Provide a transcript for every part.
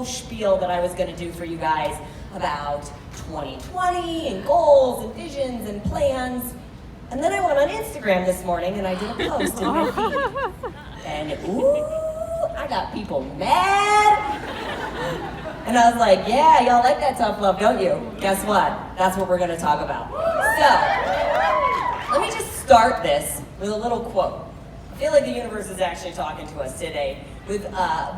whole spiel that I was going to do for you guys about 2020 and goals and visions and plans. And then I went on Instagram this morning and I did a post in my feed. And ooh, I got people mad. And I was like, yeah, y'all like that tough love, don't you? Guess what? That's what we're going to talk about. So, let me just start this with a little quote. I feel like the universe is actually talking to us today with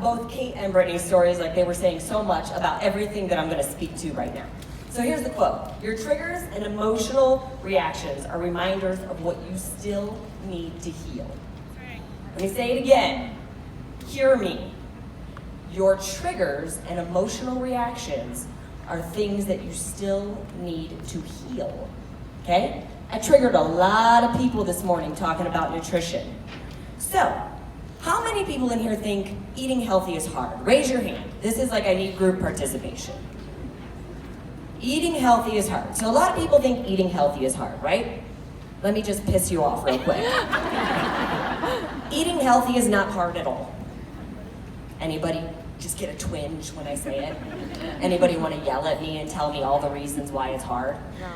both Kate and Brittany's stories, like they were saying so much about everything that I'm going to speak to right now. So here's the quote. Your triggers and emotional reactions are reminders of what you still need to heal. Let me say it again. Hear me. Your triggers and emotional reactions are things that you still need to heal. Okay? I triggered a lot of people this morning talking about nutrition. So, how many people in here think eating healthy is hard? Raise your hand. This is like I need group participation. Eating healthy is hard. So a lot of people think eating healthy is hard, right? Let me just piss you off real quick. Eating healthy is not hard at all. Anybody just get a twinge when I say it? Anybody want to yell at me and tell me all the reasons why it's hard? No.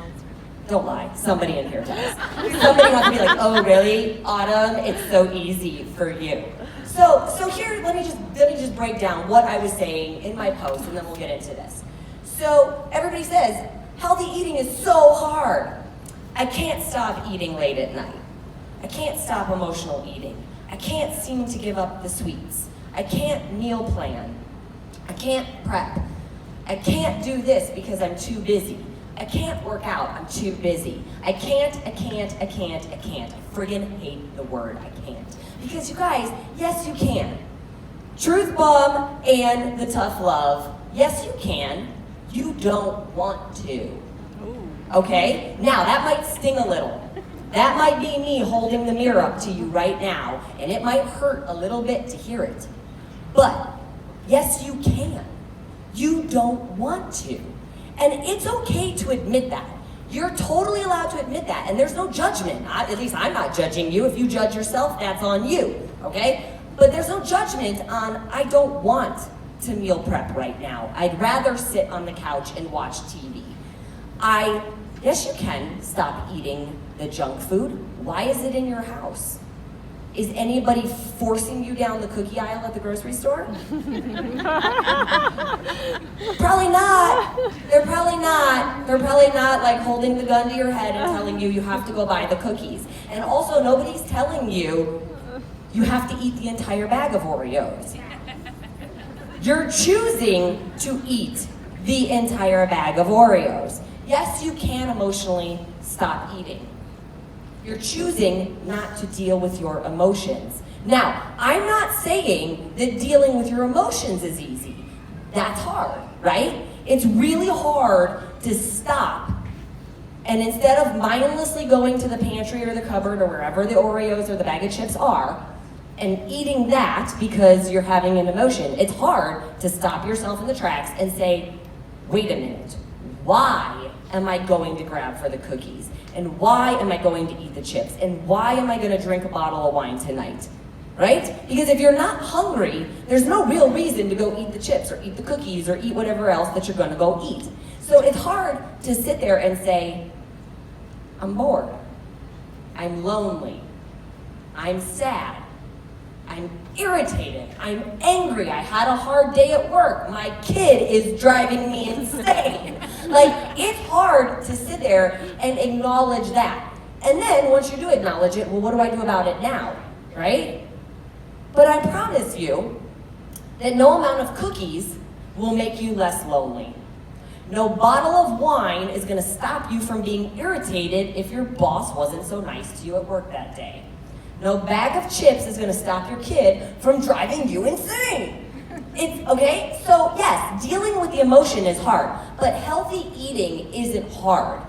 Don't lie. Somebody in here does. Somebody wants to be like, oh really, Autumn? It's so easy for you. So here, let me just break down what I was saying in my post, and then we'll get into this. So everybody says, healthy eating is so hard. I can't stop eating late at night. I can't stop emotional eating. I can't seem to give up the sweets. I can't meal plan. I can't prep. I can't do this because I'm too busy. I can't work out, I'm too busy. I can't. I friggin' hate the word I can't. Because you guys, yes you can. Truth bomb and the tough love, yes you can. You don't want to. Okay? Now, that might sting a little. That might be me holding the mirror up to you right now, and it might hurt a little bit to hear it. But, yes you can. You don't want to. And it's okay to admit that. You're totally allowed to admit that, and there's no judgment. At least I'm not judging you. If you judge yourself, that's on you, okay? But there's no judgment on, I don't want to meal prep right now. I'd rather sit on the couch and watch TV. Yes you can stop eating the junk food. Why is it in your house? Is anybody forcing you down the cookie aisle at the grocery store? Probably not. They're probably not. They're probably not like holding the gun to your head and telling you you have to go buy the cookies. And also nobody's telling you you have to eat the entire bag of Oreos. You're choosing to eat the entire bag of Oreos. Yes, you can emotionally stop eating. You're choosing not to deal with your emotions. Now, I'm not saying that dealing with your emotions is easy. That's hard, right? It's really hard to stop and instead of mindlessly going to the pantry or the cupboard or wherever the Oreos or the bag of chips are and eating that because you're having an emotion, it's hard to stop yourself in the tracks and say, wait a minute, why am I going to grab for the cookies? And why am I going to eat the chips? And why am I going to drink a bottle of wine tonight? Right? Because if you're not hungry, there's no real reason to go eat the chips or eat the cookies or eat whatever else that you're going to go eat. So it's hard to sit there and say, I'm bored. I'm lonely. I'm sad. I'm irritated. I'm angry. I had a hard day at work. My kid is driving me insane. Like, it's hard to sit there and acknowledge that. And then once you do acknowledge it, well, what do I do about it now? Right? But I promise you that no amount of cookies will make you less lonely. No bottle of wine is going to stop you from being irritated if your boss wasn't so nice to you at work that day. No bag of chips is going to stop your kid from driving you insane. It's okay? So yes, dealing with the emotion is hard, but healthy eating isn't hard.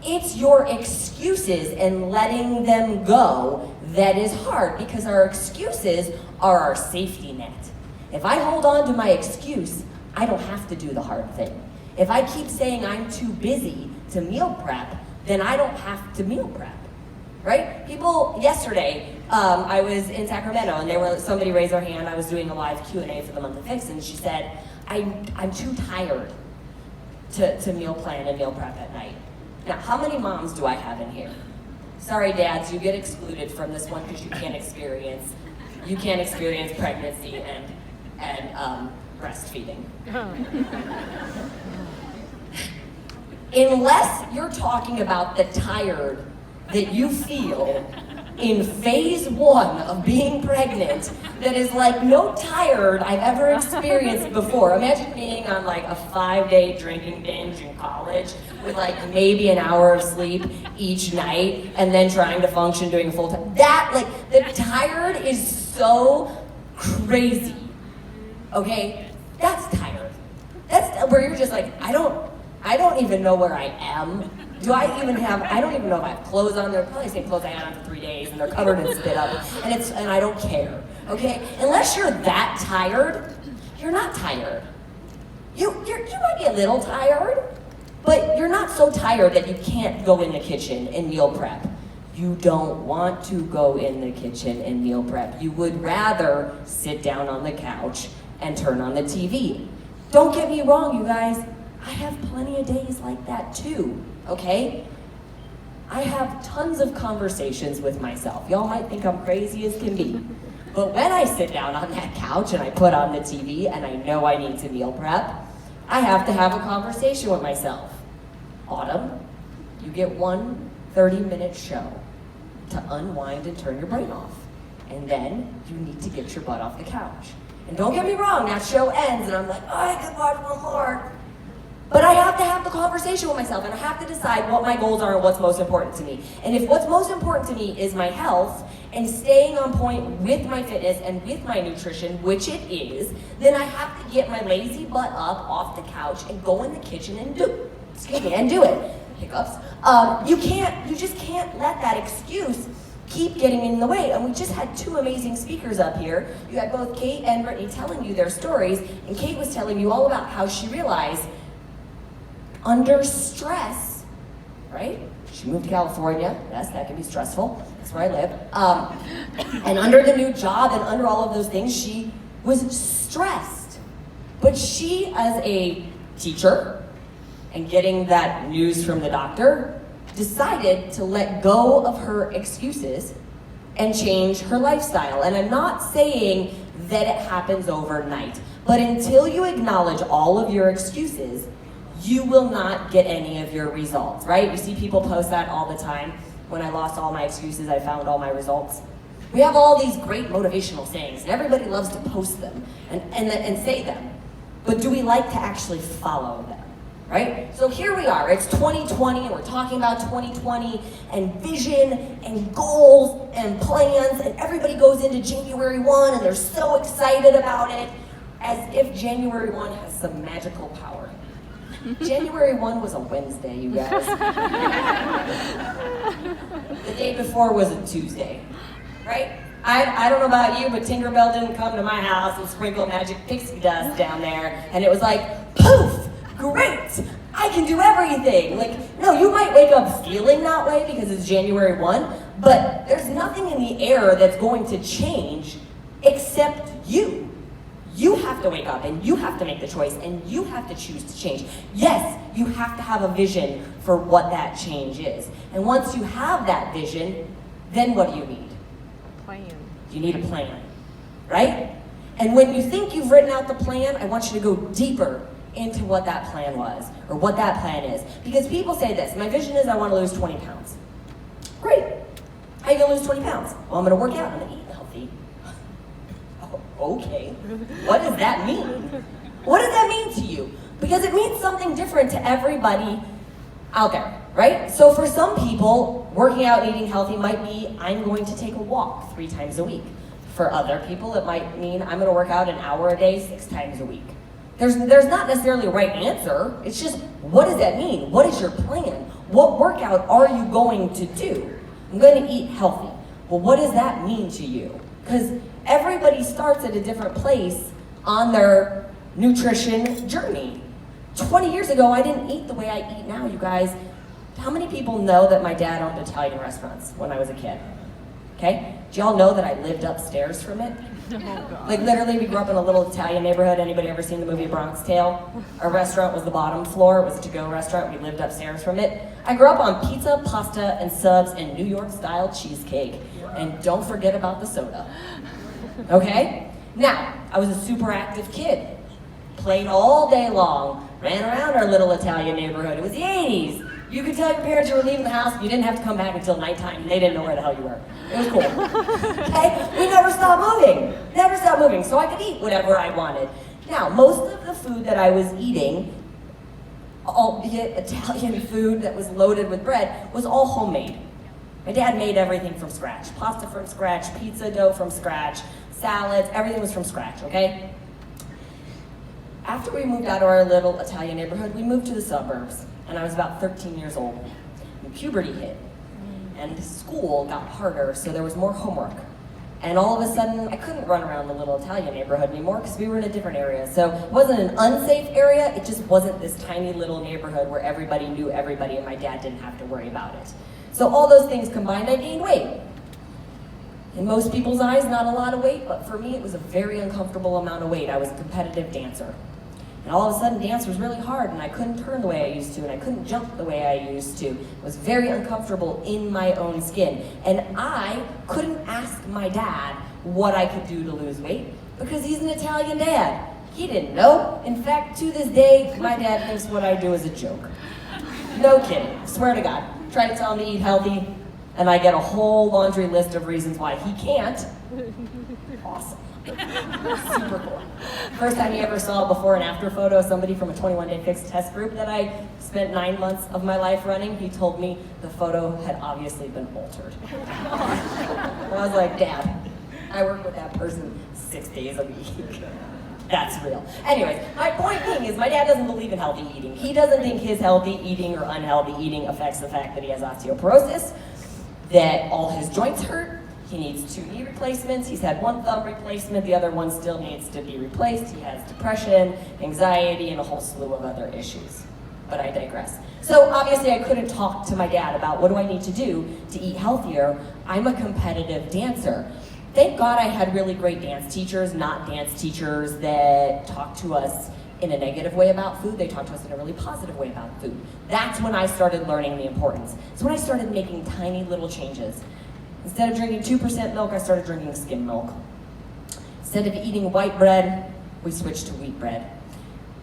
It's your excuses and letting them go that is hard, because our excuses are our safety net. If I hold on to my excuse, I don't have to do the hard thing. If I keep saying I'm too busy to meal prep, then I don't have to meal prep, right? People, yesterday, I was in Sacramento and somebody raised their hand. I was doing a live Q&A for the month of Fix, and she said, I'm too tired to meal plan and meal prep at night. Now, how many moms do I have in here? Sorry, dads, you get excluded from this one because you can't experience pregnancy and breastfeeding. Unless you're talking about the tired that you feel in phase 1 of being pregnant, that is like no tired I've ever experienced before. Imagine being on like a 5-day drinking binge in college with like maybe an hour of sleep each night and then trying to function doing a full time. That, like, the tired is so crazy. Okay? That's tired. That's where you're just like, I don't even know where I am. I don't even know if I have clothes on. They're probably the same clothes I had on for 3 days, and they're covered in spit up, and I don't care, okay? Unless you're that tired, you're not tired. You might be a little tired, but you're not so tired that you can't go in the kitchen and meal prep. You don't want to go in the kitchen and meal prep. You would rather sit down on the couch and turn on the TV. Don't get me wrong, you guys. I have plenty of days like that too, okay? I have tons of conversations with myself. Y'all might think I'm crazy as can be. But when I sit down on that couch and I put on the TV and I know I need to meal prep, I have to have a conversation with myself. Autumn, you get one 30-minute show to unwind and turn your brain off. And then you need to get your butt off the couch. And don't get me wrong, that show ends and I'm like, oh, I could watch one more. But I have to have the conversation with myself, and I have to decide what my goals are and what's most important to me. And if what's most important to me is my health and staying on point with my fitness and with my nutrition, which it is, then I have to get my lazy butt up off the couch and go in the kitchen and do it. Hiccups. You just can't let that excuse keep getting in the way. And we just had 2 amazing speakers up here. You had both Kate and Brittany telling you their stories, and Kate was telling you all about how she realized under stress, right? She moved to California. Yes, that can be stressful. That's where I live. And under the new job and under all of those things, she was stressed. But she, as a teacher, and getting that news from the doctor, decided to let go of her excuses and change her lifestyle. And I'm not saying that it happens overnight, but until you acknowledge all of your excuses, you will not get any of your results, right? You see people post that all the time. When I lost all my excuses, I found all my results. We have all these great motivational sayings, and everybody loves to post them and say them. But do we like to actually follow them, right? So here we are, it's 2020, and we're talking about 2020 and vision and goals and plans, and everybody goes into January 1 and they're so excited about it, as if January 1 has some magical power. January 1 was a Wednesday, you guys. The day before was a Tuesday, right? I don't know about you, but Tinkerbell didn't come to my house and sprinkle magic pixie dust down there, and it was like, poof, great, I can do everything. Like, no, you might wake up feeling that way because it's January 1, but there's nothing in the air that's going to change except you. You have to wake up and you have to make the choice and you have to choose to change. Yes, you have to have a vision for what that change is. And once you have that vision, then what do you need? A plan. You need a plan, right? And when you think you've written out the plan, I want you to go deeper into what that plan was or what that plan is. Because people say this, my vision is I want to lose 20 pounds. Great. How are you going to lose 20 pounds? Well, I'm going to work out, I'm going to eat healthy. Okay, what does that mean? What does that mean to you? Because it means something different to everybody out there, right? So for some people, working out and eating healthy might be, I'm going to take a walk 3 times a week. For other people, it might mean I'm gonna work out an hour a day, 6 times a week. There's not necessarily a right answer. It's just, what does that mean? What is your plan? What workout are you going to do? I'm going to eat healthy. Well, what does that mean to you? Because everybody starts at a different place on their nutrition journey. 20 years ago, I didn't eat the way I eat now, you guys. How many people know that my dad owned Italian restaurants when I was a kid? Okay? Do y'all know that I lived upstairs from it? Like literally, we grew up in a little Italian neighborhood. Anybody ever seen the movie Bronx Tale? Our restaurant was the bottom floor. It was a to-go restaurant. We lived upstairs from it. I grew up on pizza, pasta, and subs, and New York-style cheesecake. And don't forget about the soda. Okay? Now, I was a super active kid. Played all day long. Ran around our little Italian neighborhood. It was the 80s. You could tell your parents you were leaving the house, you didn't have to come back until nighttime. They didn't know where the hell you were. It was cool. Okay? We never stopped moving. Never stopped moving, so I could eat whatever I wanted. Now, most of the food that I was eating, albeit Italian food that was loaded with bread, was all homemade. My dad made everything from scratch. Pasta from scratch, pizza dough from scratch, salads, everything was from scratch, okay? After we moved out of our little Italian neighborhood, we moved to the suburbs. And I was about 13 years old. And puberty hit. And school got harder, so there was more homework. And all of a sudden, I couldn't run around the little Italian neighborhood anymore because we were in a different area. So it wasn't an unsafe area, it just wasn't this tiny little neighborhood where everybody knew everybody and my dad didn't have to worry about it. So all those things combined, I gained weight. In most people's eyes, not a lot of weight, but for me, it was a very uncomfortable amount of weight. I was a competitive dancer. And all of a sudden, dance was really hard, and I couldn't turn the way I used to, and I couldn't jump the way I used to. It was very uncomfortable in my own skin. And I couldn't ask my dad what I could do to lose weight, because he's an Italian dad. He didn't know. In fact, to this day, my dad thinks what I do is a joke. No kidding, swear to God. Try to tell him to eat healthy, and I get a whole laundry list of reasons why he can't. Awesome. Super cool. First time you ever saw a before and after photo of somebody from a 21-day fixed test group that I spent 9 months of my life running, he told me the photo had obviously been altered. I was like, Dad, I work with that person 6 days a week. That's real. Anyways, my point being is my dad doesn't believe in healthy eating. He doesn't think his healthy eating or unhealthy eating affects the fact that he has osteoporosis, that all his joints hurt. He needs 2 knee replacements. He's had 1 thumb replacement. The other one still needs to be replaced. He has depression, anxiety, and a whole slew of other issues. But I digress. So obviously I couldn't talk to my dad about what do I need to do to eat healthier. I'm a competitive dancer. Thank God I had really great dance teachers, not dance teachers that talk to us in a negative way about food. They talk to us in a really positive way about food. That's when I started learning the importance. So when I started making tiny little changes. Instead of drinking 2% milk, I started drinking skim milk. Instead of eating white bread, we switched to wheat bread.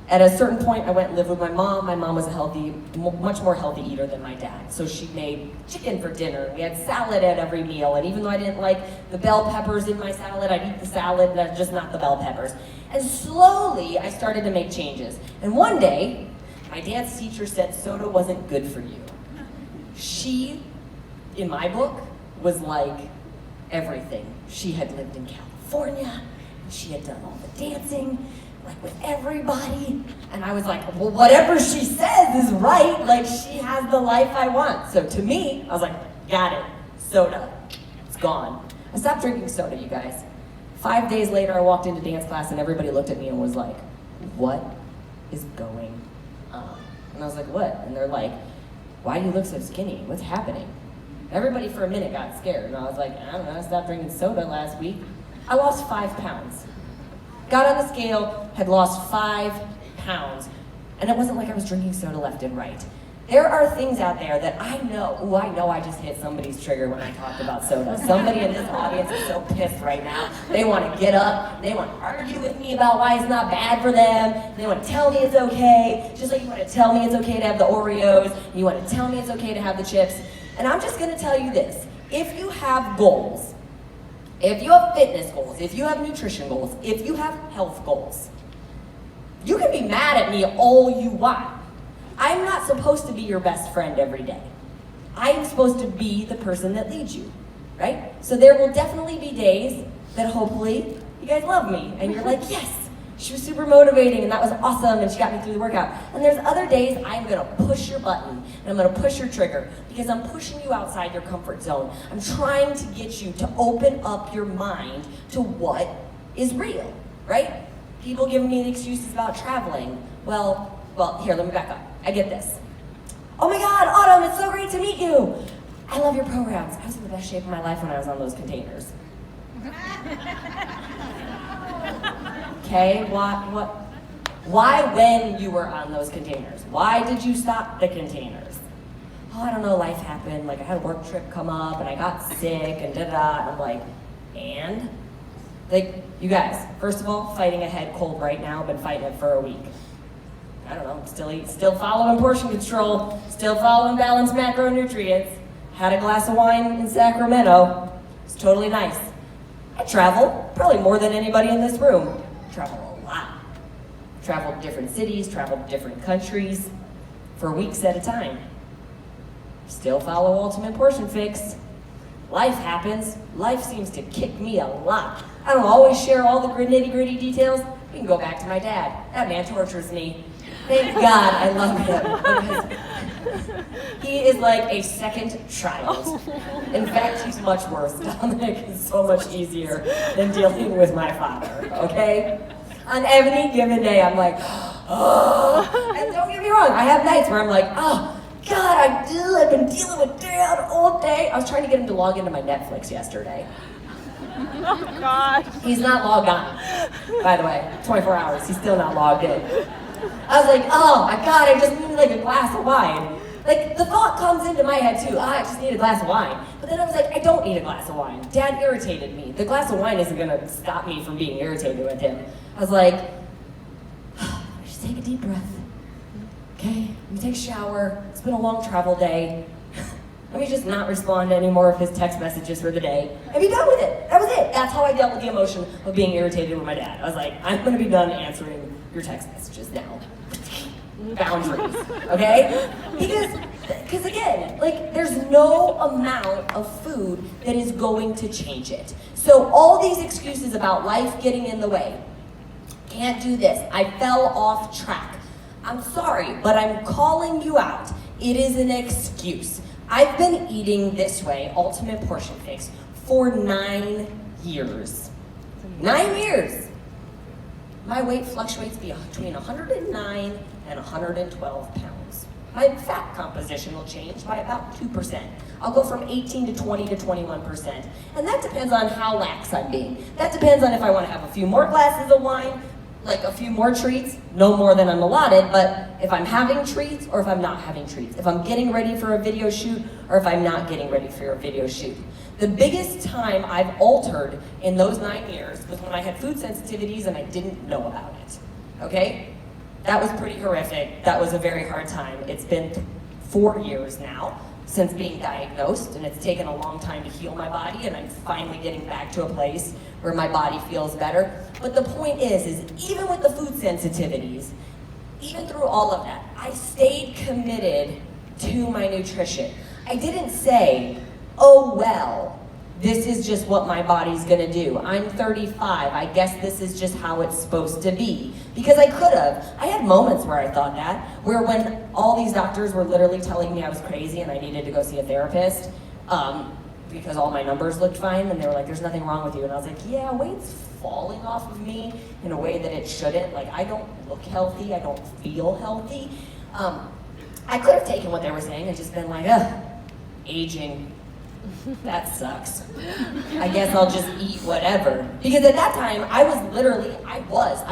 At a certain point, I went and lived with my mom. My mom was a healthy, much more healthy eater than my dad. So she made chicken for dinner, and we had salad at every meal. And even though I didn't like the bell peppers in my salad, I'd eat the salad, just not the bell peppers. And slowly, I started to make changes. And one day, my dance teacher said soda wasn't good for you. She, in my book, was like everything. She had lived in California, and she had done all the dancing, like with everybody, and I was like, well, whatever she says is right, like she has the life I want. So to me, I was like, got it, soda, it's gone. I stopped drinking soda, you guys. 5 days later, I walked into dance class and everybody looked at me and was like, what is going on? And I was like, what? And they're like, why do you look so skinny? What's happening? Everybody for a minute got scared, and I was like, I don't know, I stopped drinking soda last week. I lost 5 pounds. Got on the scale, had lost 5 pounds, and it wasn't like I was drinking soda left and right. There are things out there that I know I just hit somebody's trigger when I talked about soda. Somebody in this audience is so pissed right now. They want to get up, they want to argue with me about why it's not bad for them, they want to tell me it's okay, just like you want to tell me it's okay to have the Oreos, you want to tell me it's okay to have the chips. And I'm just going to tell you this, if you have goals, if you have fitness goals, if you have nutrition goals, if you have health goals, you can be mad at me all you want. I'm not supposed to be your best friend every day. I am supposed to be the person that leads you, right? So there will definitely be days that hopefully you guys love me and you're like, yes, she was super motivating and that was awesome and she got me through the workout. And there's other days I'm gonna push your button and I'm gonna push your trigger because I'm pushing you outside your comfort zone. I'm trying to get you to open up your mind to what is real, right? People giving me excuses about traveling. Well, here, let me back up. I get this. Oh my God, Autumn, it's so great to meet you. I love your programs. I was in the best shape of my life when I was on those containers. Okay, why when you were on those containers? Why did you stop the containers? Oh, I don't know, life happened. Like I had a work trip come up and I got sick and da-da. And I'm like, and? Like, you guys, first of all, fighting a head cold right now, been fighting it for a week. I don't know, still following portion control, still following balanced macronutrients. Had a glass of wine in Sacramento. It's totally nice. I travel, probably more than anybody in this room. Travel a lot. Traveled to different cities, traveled to different countries for weeks at a time. Still follow Ultimate Portion Fix. Life happens. Life seems to kick me a lot. I don't always share all the nitty-gritty details. You can go back to my dad. That man tortures me. Thank God I love him. Because he is like a second child. In fact, he's much worse. Dominic is so much easier than dealing with my father, okay? On any given day, I'm like, oh. And don't get me wrong, I have nights where I'm like, oh, God, I've been dealing with Dad all day. I was trying to get him to log into my Netflix yesterday. Oh, God. He's not logged on, by the way. 24 hours, he's still not logged in. I was like, oh my God, I just need like a glass of wine. Like, the thought comes into my head too, I just need a glass of wine. But then I was like, I don't need a glass of wine. Dad irritated me. The glass of wine isn't gonna stop me from being irritated with him. I was like, just take a deep breath. Okay, let me take a shower. It's been a long travel day. Let me just not respond to any more of his text messages for the day and be done with it. That was it. That's how I dealt with the emotion of being irritated with my dad. I was like, I'm gonna be done answering your text messages now. Boundaries, okay? Because again, like there's no amount of food that is going to change it. So all these excuses about life getting in the way, can't do this, I fell off track. I'm sorry, but I'm calling you out. It is an excuse. I've been eating this way, Ultimate Portion Fix, for 9 years. 9 years. My weight fluctuates between 109 and 112 pounds. My fat composition will change by about 2%. I'll go from 18 to 20 to 21%. And that depends on how lax I'm being. That depends on if I want to have a few more glasses of wine, like a few more treats, no more than I'm allotted, but if I'm having treats or if I'm not having treats, if I'm getting ready for a video shoot or if I'm not getting ready for a video shoot. The biggest time I've altered in those 9 years was when I had food sensitivities and I didn't know about it, okay? That was pretty horrific. That was a very hard time. It's been 4 years now since being diagnosed, and it's taken a long time to heal my body, and I'm finally getting back to a place where my body feels better. But the point is even with the food sensitivities, even through all of that, I stayed committed to my nutrition. I didn't say, oh well, this is just what my body's gonna do. I'm 35, I guess this is just how it's supposed to be. Because I could have. I had moments where I thought that, where when all these doctors were literally telling me I was crazy and I needed to go see a therapist, because all my numbers looked fine, and they were like, there's nothing wrong with you. And I was like, yeah, weight's falling off of me in a way that it shouldn't. Like, I don't look healthy, I don't feel healthy. I could have taken what they were saying and just been like, aging. That sucks. I guess I'll just eat whatever. Because at that time, I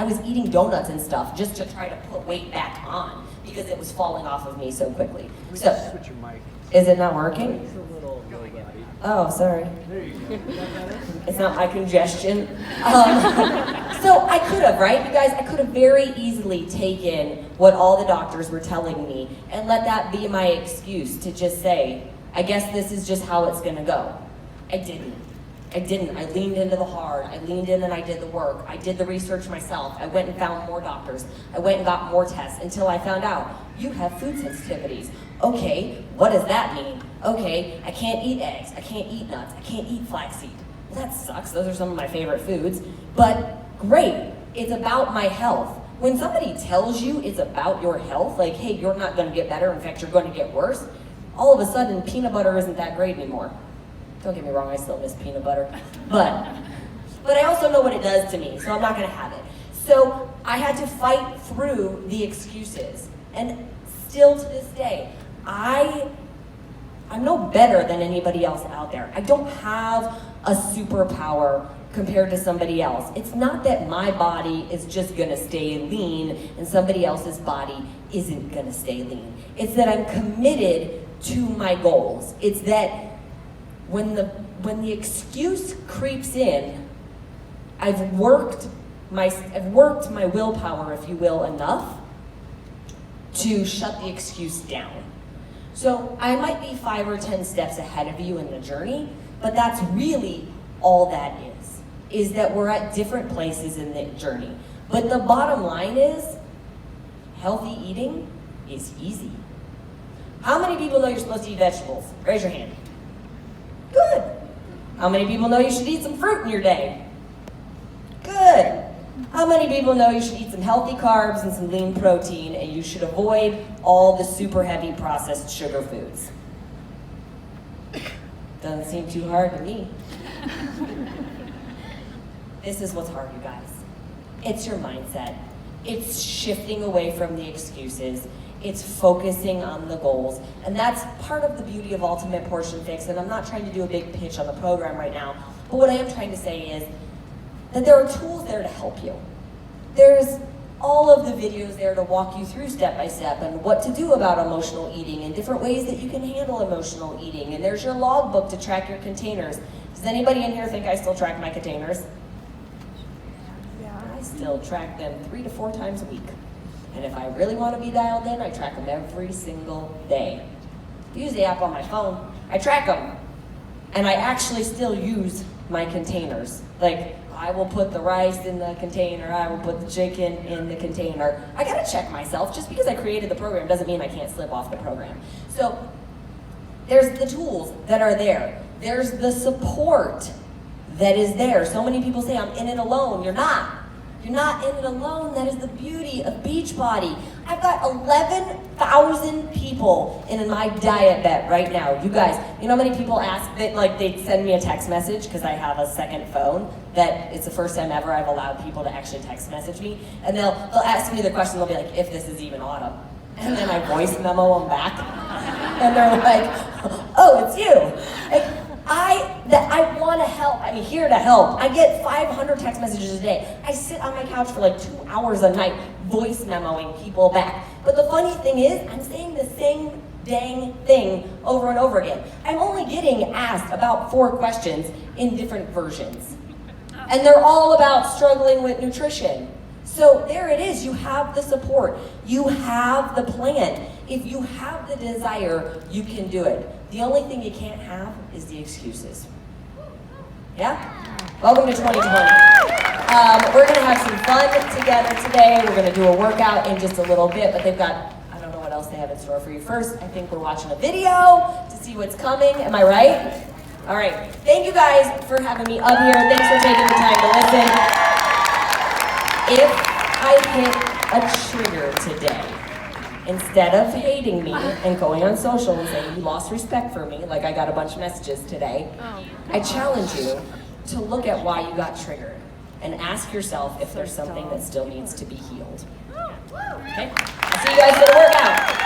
was eating donuts and stuff just to try to put weight back on because it was falling off of me so quickly. So, switch your mic. Is it not working? It's a little body. Oh, sorry. There you go. It's not my congestion. So I could have, right? You guys, I could have very easily taken what all the doctors were telling me and let that be my excuse to just say, I guess this is just how it's gonna go. I didn't. I leaned into the hard. I leaned in and I did the work. I did the research myself. I went and found more doctors. I went and got more tests until I found out you have food sensitivities. Okay, what does that mean? Okay, I can't eat eggs. I can't eat nuts. I can't eat flaxseed. Well, that sucks. Those are some of my favorite foods. But great, it's about my health. When somebody tells you it's about your health, like, hey, you're not gonna get better. In fact, you're gonna get worse. All of a sudden, peanut butter isn't that great anymore. Don't get me wrong, I still miss peanut butter. But I also know what it does to me, so I'm not gonna have it. So I had to fight through the excuses. And still to this day, I'm no better than anybody else out there. I don't have a superpower compared to somebody else. It's not that my body is just gonna stay lean and somebody else's body isn't gonna stay lean. It's that I'm committed to my goals. It's that when the excuse creeps in, I've worked my willpower, if you will, enough to shut the excuse down. So I might be 5 or 10 steps ahead of you in the journey, but that's really all that is that we're at different places in the journey. But the bottom line is, healthy eating is easy. How many people know you're supposed to eat vegetables? Raise your hand. Good. How many people know you should eat some fruit in your day? Good. How many people know you should eat some healthy carbs and some lean protein, and you should avoid all the super heavy processed sugar foods? Doesn't seem too hard to me. This is what's hard, you guys. It's your mindset. It's shifting away from the excuses. It's focusing on the goals. And that's part of the beauty of Ultimate Portion Fix. And I'm not trying to do a big pitch on the program right now, but what I am trying to say is that there are tools there to help you. There's all of the videos there to walk you through step by step and what to do about emotional eating and different ways that you can handle emotional eating. And there's your logbook to track your containers. Does anybody in here think I still track my containers? I still track them 3 to 4 times a week. And if I really want to be dialed in, I track them every single day. I use the app on my phone. I track them. And I actually still use my containers. Like, I will put the rice in the container. I will put the chicken in the container. I gotta check myself. Just because I created the program doesn't mean I can't slip off the program. So there's the tools that are there. There's the support that is there. So many people say, I'm in it alone. You're not. You're not in it alone. That is the beauty of Beachbody. I've got 11,000 people in my diet bet right now. You guys, you know how many people ask that, like, they send me a text message because I have a second phone, that it's the first time ever I've allowed people to actually text message me, and they'll ask me the question, they'll be like, if this is even autumn. And then I voice memo them back, and they're like, oh, it's you. Like, I want to help. I'm here to help. I get 500 text messages a day. I sit on my couch for like 2 hours a night voice memoing people back. But the funny thing is, I'm saying the same dang thing over and over again. I'm only getting asked about 4 questions in different versions. And they're all about struggling with nutrition. So there it is. You have the support. You have the plan. If you have the desire, you can do it. The only thing you can't have is the excuses. Yeah? Welcome to 2020. We're going to have some fun together today. We're going to do a workout in just a little bit, but they've got, I don't know what else they have in store for you. First, I think we're watching a video to see what's coming. Am I right? All right. Thank you guys for having me up here. Thanks for taking the time to listen. If I hit a trigger today, instead of hating me and going on social and saying you lost respect for me, like I got a bunch of messages today, I challenge you to look at why you got triggered and ask yourself if there's something that still needs to be healed. Okay? I'll see you guys for the workout.